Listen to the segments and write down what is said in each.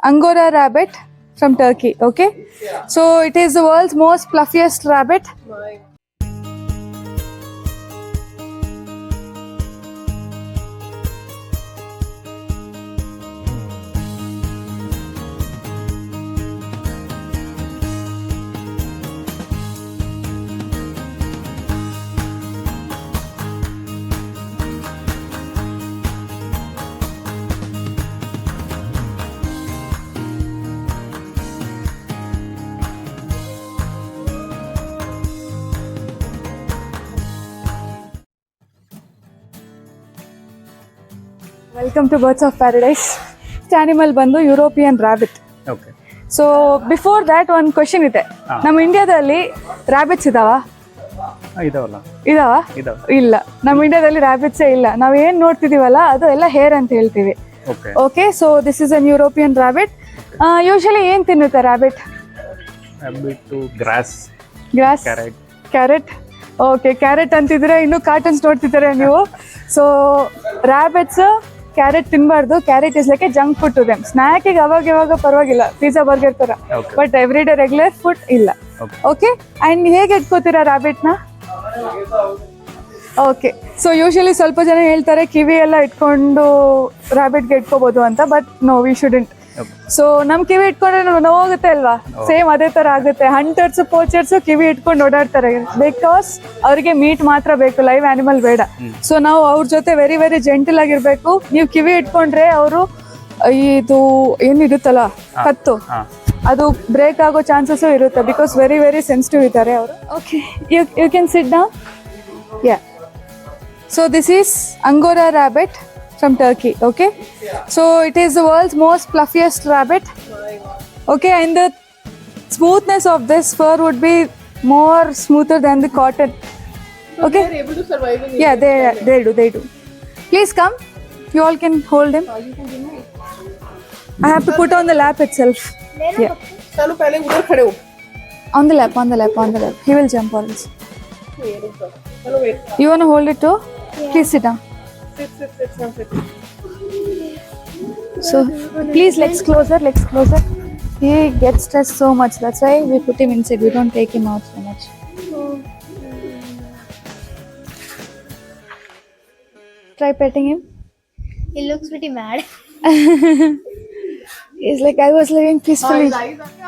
Angora rabbit from Turkey. Okay, so it is the world's most fluffiest rabbit. Welcome to Birds of Paradise. This animal ಬಂದು European rabbit. Okay. So before that ಒಂದು question ಇದೆ. ನಮ್ಮ ಇಂಡಿಯಾದಲ್ಲಿ ರಾಬಿಟ್ಸ್ ಇದಾವ? ಇದಾವಲ್ಲ? ಇದಾವ? ಇಲ್ಲ, ನಮ್ಮ ಇಂಡಿಯಾದಲ್ಲಿ ರಾಬಿಟ್ಸೇ ಇಲ್ಲ. ನಾವು ಏನ್ ನೋಡ್ತಿದೀವಲ್ಲ ಅದು ಎಲ್ಲ ಹೇರ್ ಅಂತ ಹೇಳ್ತೀವಿ. Okay, so this is an European rabbit. Usually ಏನ್ ತಿನ್ನುತ್ತೆ rabbit? Grass, carrot. Okay, carrot ಅಂತಿದ್ರೆ ಇನ್ನು ಕಾರ್ಟನ್ಸ್ ನೋಡ್ತಿದ್ದಾರೆ ನೀವು. ಸೊ ರಾಬಿಟ್ಸ್ ಕ್ಯಾರೆಟ್ ತಿನ್ಬಾರ್ದು. Carrot is like a junk food to them. ಸ್ನ್ಯಾಕಿಗೆ ಅವಾಗ ಇವಾಗ ಪರವಾಗಿಲ್ಲ, ಪಿಜ್ಜಾ ಬರ್ಗರ್ ತರ, but every day regular food ಇಲ್ಲ. ಓಕೆ, ಅಂಡ್ ಹೇಗೆ ಇಟ್ಕೋತೀರಾ ರಾಬಿಟ್ನ? ಓಕೆ, ಸೊ ಯೂಶಲಿ ಸ್ವಲ್ಪ ಜನ ಹೇಳ್ತಾರೆ ಕಿವಿ ಎಲ್ಲ ಇಟ್ಕೊಂಡು ರಾಬಿಟ್ಗೆ ಇಟ್ಕೋಬಹುದು ಅಂತ, but no, we shouldn't. So ನಮ್ ಕಿವಿ ಇಟ್ಕೊಂಡ್ರೆ ನೋವಾಗುತ್ತೆ ಅಲ್ವಾ? ಸೇಮ್ ಅದೇ ತರ ಆಗುತ್ತೆ. ಹಂಟರ್ಸ್, ಪೋಚರ್ಸ್ ಕಿವಿ ಇಟ್ಕೊಂಡು ಓಡಾಡ್ತಾರೆ, ಬಿಕಾಸ್ ಅವ್ರಿಗೆ ಮೀಟ್ ಮಾತ್ರ ಬೇಕು, ಲೈವ್ ಆನಿಮಲ್ ಬೇಡ. ಸೊ ನಾವು ಅವ್ರ ಜೊತೆ ವೆರಿ ವೆರಿ ಜೆಂಟಲ್ ಆಗಿರ್ಬೇಕು. ನೀವು ಕಿವಿ ಇಟ್ಕೊಂಡ್ರೆ ಅವರು ಇದು ಏನಿರುತ್ತಲ್ಲ ಕತ್ತು, ಅದು ಬ್ರೇಕ್ ಆಗೋ ಚಾನ್ಸಸ್ ಇರುತ್ತೆ, ಬಿಕಾಸ್ ವೆರಿ ವೆರಿ ಸೆನ್ಸಿಟಿವ್ ಇದ್ದಾರೆ ಅವರು. Okay, you can sit down. Yeah, so this is Angora rabbit from Turkey. Okay, so it is the world's most fluffiest rabbit. Okay, and the smoothness of this fur would be more smoother than the cotton. Okay, they are able to survive in yeah, they do. Please come, you all can hold him. I have to put on the lap itself. Yeah, चलो पहले उधर खड़े हो. on the lap. He will jump on this. चलो wait. You want to hold it too? Please sit down. Sit. So please, legs closer. He gets stressed so much, that's why we put him inside. We don't take him out so much. Try petting him. He looks pretty mad. He's like, I was living peacefully.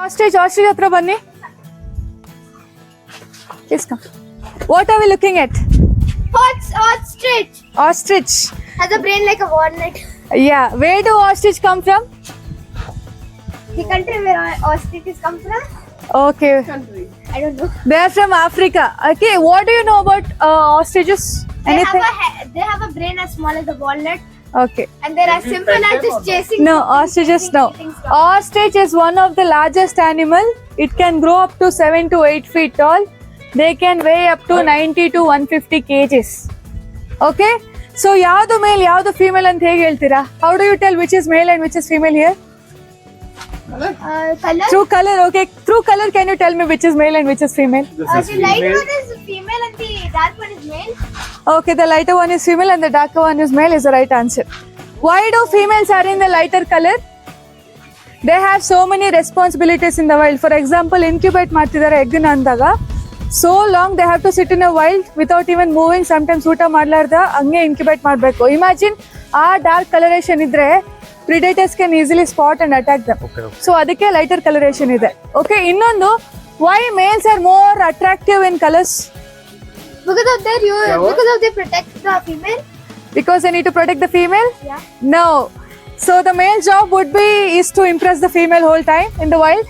Ostrich hatra banni. Please come. What are we looking at? Ostrich Has a brain like a walnut. Yeah, where do ostrich come from? The country where ostriches come from? Okay, Country. I don't know. they are from Africa. Okay, what do you know about ostriches? Anything? They have a brain as small as a walnut, Okay, and they're as simple as just chasing. no, ostriches no. Ostrich is one of the largest animal. It can grow up to 7 to 8 feet tall. They can weigh up to 90 to 150 kgs. Okay, so ಯಾವುದು ಮೇಲ್ ಯಾವುದು female ಅಂತ ಹೇಗೆ ಹೇಳ್ತೀರಾ? How do you tell which is male and which is female here? Color. Through color. Okay, through color can you tell me which is male and which is female? The light one is female and the dark one is male. Okay, the lighter one is female and the darker one is male is the right answer. Why do females are in the lighter color? They have so many responsibilities in the wild. For example, incubate ಮಾಡ್ತಿದ್ದಾರೆ egg ನ ಅಂದಾಗ so long they have to sit in a wild without even moving. Sometimes ಊಟ ಮಾಡ್ಲಾರ್ದ ಹಂಗೆ incubate ಮಾಡಬೇಕು. Imagine ಆ dark coloration ಇದ್ರೆ predators can easily spot and attack them. So ಅದಕ್ಕೆ lighter coloration ಇದೆ. Okay, ಇನ್ನೊಂದು, why males are more attractive in colors? Because of they protect the female. Because they need to protect the female? Yeah. No. So the male job is to impress the female whole time in the wild.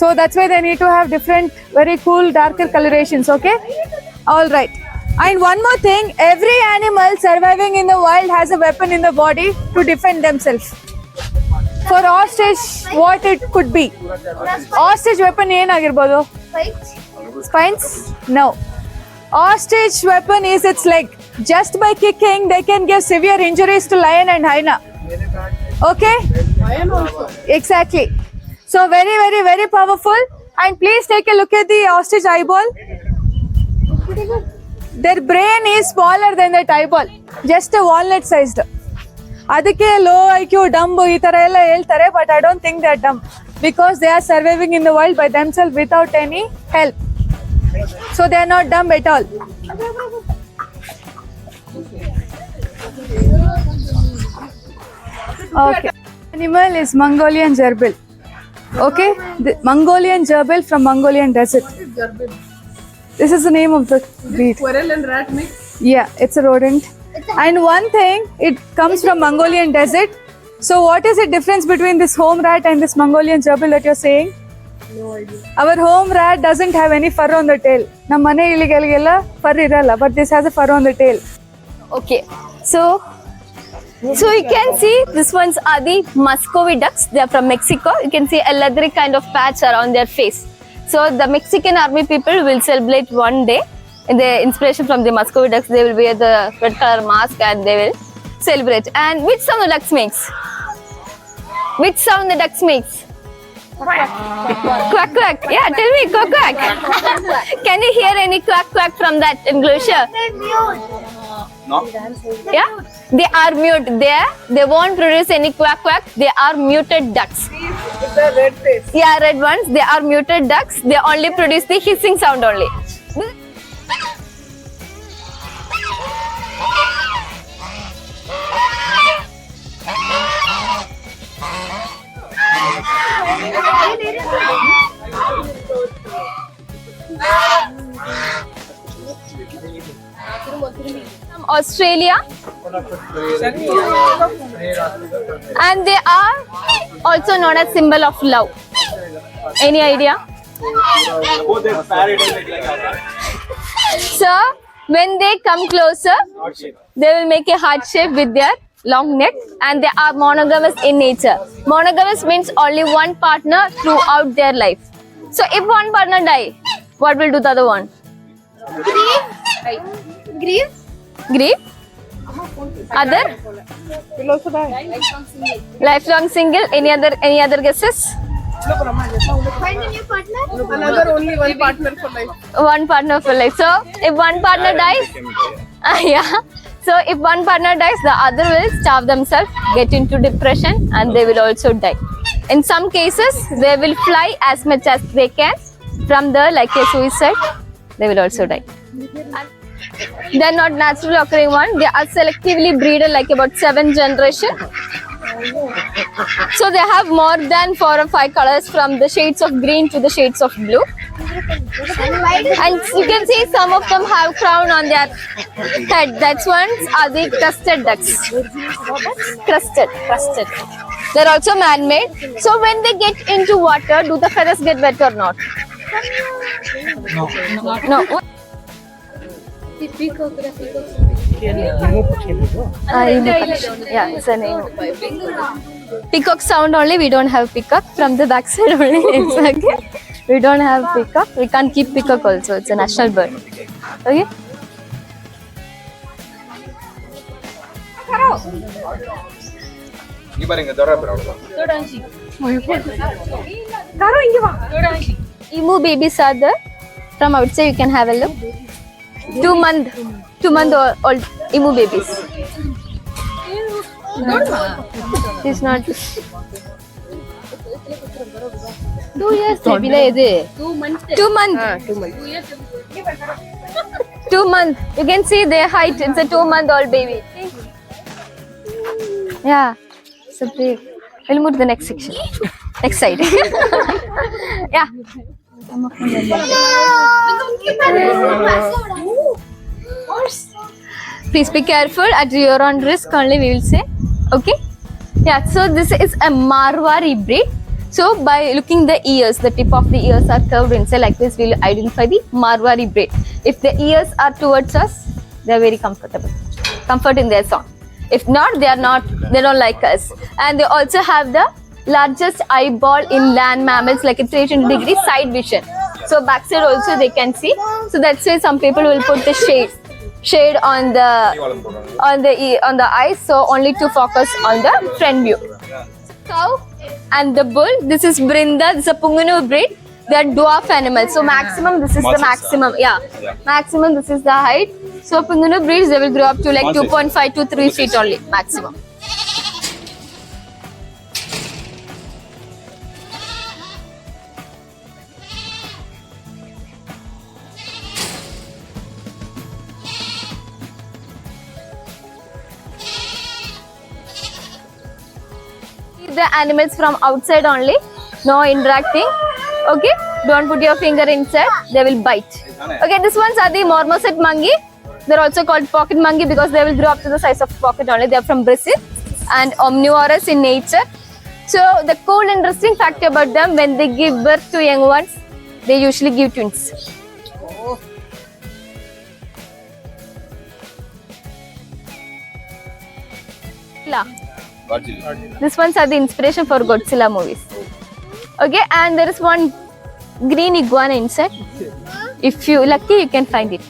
So that's why they need to have different, very cool, darker colorations. Okay? All right. And one more thing, every animal surviving in the wild has a weapon in the body to defend themselves. For ostrich, what it could be? Ostrich weapon ಏನಾಗಿರ್ಬೋದು? Spines? No. Ostrich weapon is its leg. Just by kicking, they can give severe injuries to lion and hyena. Okay? Lion also. Exactly. So very, very, very powerful. And please take a look at the ostrich eyeball. Their brain is smaller than that eyeball, just a walnut sized. ಅದಕ್ಕೆ low IQ dumb ಈ ತರ ಎಲ್ಲ ಹೇಳ್ತಾರೆ, but I don't think they are dumb because they are surviving in the world by themself without any help. So they are not dumb at all. Okay. Animal is Mongolian gerbil. Okay, the Mongolian gerbil from Mongolian desert. This is the name of the breed. Squirrel and rat mix. Yeah, it's a rodent. And one thing, it comes from Mongolian desert. So what is the difference between this home rat and this Mongolian gerbil that you're saying? No idea. Our home rat doesn't have any fur on the tail. ನಮ್ಮ ಮನೆ ಇಲಿಗೆಲ್ಲ fur ಇರಲ್ಲ, but this has a fur on the tail. Okay, so you can see this ones are the Muscovy ducks. They are from Mexico. You can see a leathery kind of patch around their face. So the Mexican army people will celebrate one day. In the inspiration from the Muscovy ducks, they will wear the red color mask and they will celebrate. And which sound the ducks makes? Which sound the ducks makes? Quack quack. Yeah, tell me, quack quack. Can you hear any quack quack from that enclosure? No. Yeah, they are mute. They won't produce any quack quack. They are muted ducks. With the red face. Yeah, red ones. They are muted ducks. They only produce the hissing sound only. From Australia, and they are also known as symbol of love. Any idea? So when they come closer, they will make a heart shape with their long neck, and they are monogamous in nature. Monogamous means only one partner throughout their life. So if one partner die, what will do the other one? Grieve. Grieve. Other? Will also die. Lifelong single. Any other guesses? Find a new partner. Another only one partner for life. One partner for life. So if one partner dies, yeah. So if one partner dies, the other will starve themselves, get into depression, and they will also die. In some cases, they will fly as much as they can from the, like a suicide, they will also die. They are not naturally occurring one. They are selectively breeded, like about 7 generations. So they have more than 4 or 5 colors, from the shades of green to the shades of blue. And you can see some of them have crown on their head. That's ones are the crested ducks. Crested. They're also man-made. So when they get into water, do the feathers get wet or not? No. Yeah, it's a name. Peacock sound only. We don't have peacock. From the backside only. It's okay. We don't have peacock. We can't keep peacock also. It's a national bird. Okay. Emu babies are there. From outside you can have a look. 2 month old emu babies. It's not 2 years baby la idu. 2 months. 2 months. You can see their height. It's a 2-month-old baby. Yeah. So big. We'll move to the next section. Next side. Yeah. Please be careful, at your own risk only we will say. Okay. Yeah, so this is a Marwari breed. So by looking the ears, the tip of the ears are curved inside like this, we will identify the Marwari breed. If the ears are towards us, they are very comfortable. Comfort in their song. If not, they don't like us. And they also have the largest eyeball in land mammals, like a 360-degree side vision. So backside also they can see. So that's why some people will put the shade on the eyes, so only to focus on the front view. Cow and the bull. This is Brinda. This is a Pungunu breed. They are dwarf animals. So maximum, this is the maximum. Yeah. Maximum, this is the height. So Pungunu breeds, they will grow up to like 2.5 to 3 feet only maximum. the animals from outside only. No interacting. Okay, don't put your finger inside, they will bite. Okay, this ones are the marmoset monkey. They're also called pocket monkey because they will grow up to the size of pocket only. They are from Brazil and omnivorous in nature. So the cool interesting fact about them, when they give birth to young ones, they usually give twins. Godzilla. This ones are the inspiration for Godzilla movies. Okay, and there is one green iguana inside. If you lucky, you can find it.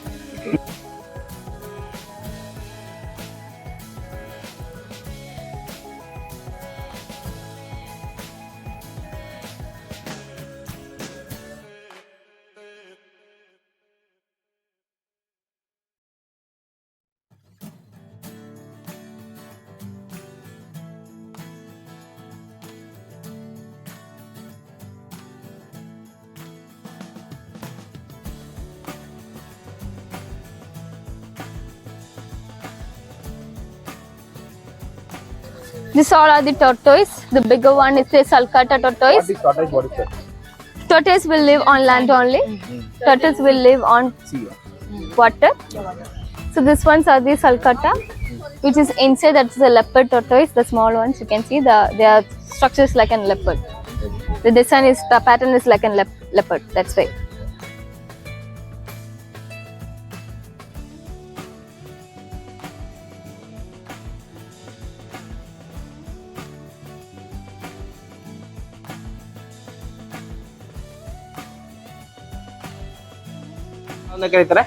This all are the tortoise. The bigger one is the sulcata tortoise. What is tortoise? What is that? Tortoise will live on land only. Turtles will live on See. water. So these ones are the sulcata, which is inside. That's the leopard tortoise. The small ones you can see. Their structure is like a leopard. The design is, the pattern is like a leopard. That's why. ಕರೀತಾರೆ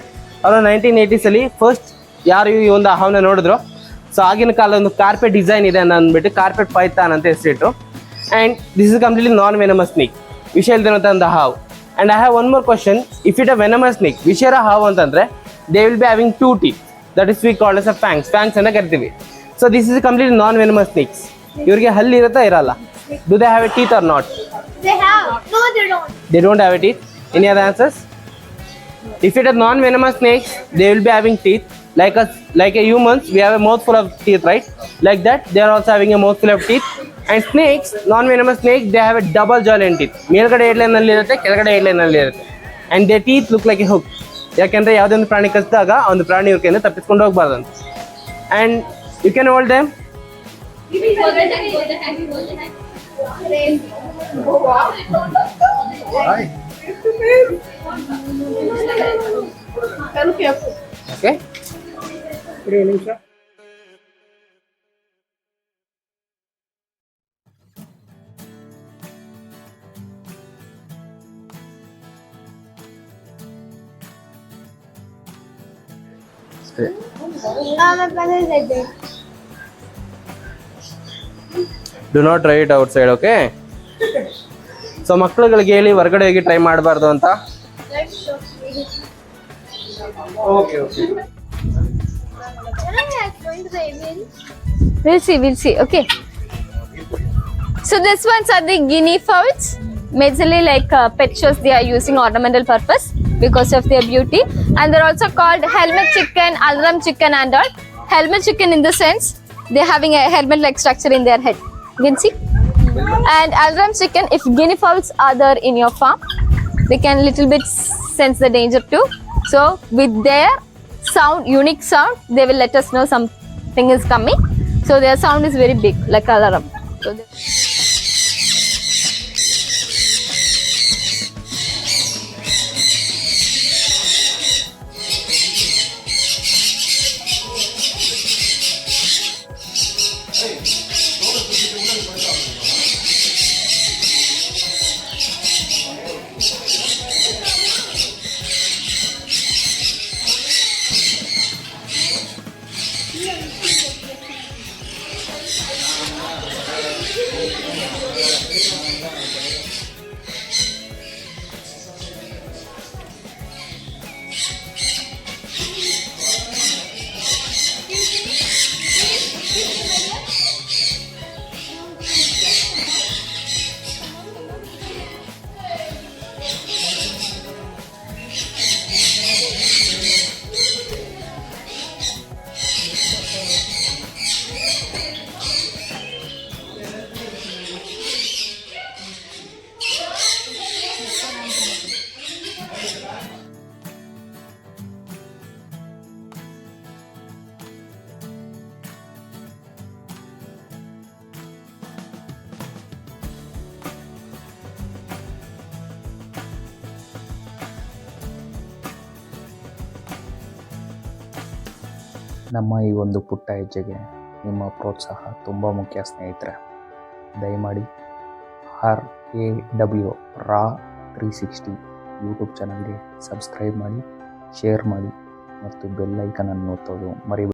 ಅವರು 1980s ಅಲ್ಲಿ first ಯಾರು ಈ ಒಂದು ಹಾವನ್ನ ನೋಡಿದ್ರು. So ಆಗಿನ ಕಾಲ ಒಂದು ಕಾರ್ಪೆಟ್ ಡಿಸೈನ್ ಇದೆ ಅಂದ್ಬಿಟ್ಟು ಕಾರ್ಪೆಟ್ ಪೈಥಾನ್ ಅಂತ ಹೆಸರಿಟ್ಟು. And this is completely non venomous snake, ವಿಷ ಇಲ್ದಿರೋಂಥ ಒಂದು ಹಾವು. And I have one more question, if it a venomous snake, ವಿಷರ ಹಾವು ಅಂತಂದ್ರೆ they will be having 2 teeth, that is we called as a fangs ಅಂತ ಕರಿತೀವಿ. So this is completely non venomous snakes. ಇವ್ರಿಗೆ ಹಲ್ಲಿ ಇರುತ್ತಾ ಇರಲ್ಲ? Do they have a teeth or not? They have. No, they don't. They don't have a teeth. Any other answers? If it is non-venomous snakes, they will be having teeth. Like a humans, we have a mouthful of teeth, right? Like that, they are also having a mouthful of teeth. And snakes, non-venomous snakes, they have a double jawline teeth. ಮೇಲ್ಗಡೆ headline ಅಲ್ಲಿ ಇರುತ್ತೆ, ಕೆಳಗಡೆ headline ಅಲ್ಲಿ ಇರುತ್ತೆ. And their teeth look like a hook. ಯಾಕಂದ್ರೆ ಯಾವುದೇ ಒಂದು ಪ್ರಾಣಿ ಕಚ್ಚಿದಾಗ ಆ ಒಂದು ಪ್ರಾಣಿ ಇವ್ರ ಕೈಯಿಂದ ತಪ್ಪಿಸ್ಕೊಂಡು ಹೋಗಬಾರ್ದು. And you can hold them. Hi. Okay. My brother is like that. Do not try it outside, okay? So ಮಕ್ಕಳುಗಳಿಗೆ ಹೇಳಿ ಹೊರಗಡೆ ಹೋಗಿ ಟ್ರೈ ಮಾಡಬಾರ್ದು ಅಂತ. Okay okay. Can I going to the image? We'll see. Okay. So this ones are the Guinea fowls. Majorly like pet shows, they are using ornamental purpose because of their beauty. And they're also called helmet chicken, alarm chicken and all. Helmet chicken in the sense, they're having a helmet-like structure in their head. You can see. And alarm chicken, if Guinea fowls are there in your farm, they can little bit sense the danger too. So with their sound, unique sound, they will let us know something is coming. So their sound is very big, like alarm. So ನಮ್ಮ ಈ ಒಂದು ಪುಟ್ಟ ಹೆಜ್ಜೆಗೆ ನಿಮ್ಮ ಪ್ರೋತ್ಸಾಹ ತುಂಬ ಮುಖ್ಯ ಸ್ನೇಹಿತರೆ. ದಯಮಾಡಿ RAW ರಾ 360 ಯೂಟ್ಯೂಬ್ ಚಾನಲ್ಗೆ ಸಬ್ಸ್ಕ್ರೈಬ್ ಮಾಡಿ, ಶೇರ್ ಮಾಡಿ ಮತ್ತು ಬೆಲ್ ಐಕನನ್ನು ಒತ್ತೋದು ಮರಿಬೇಡಿ.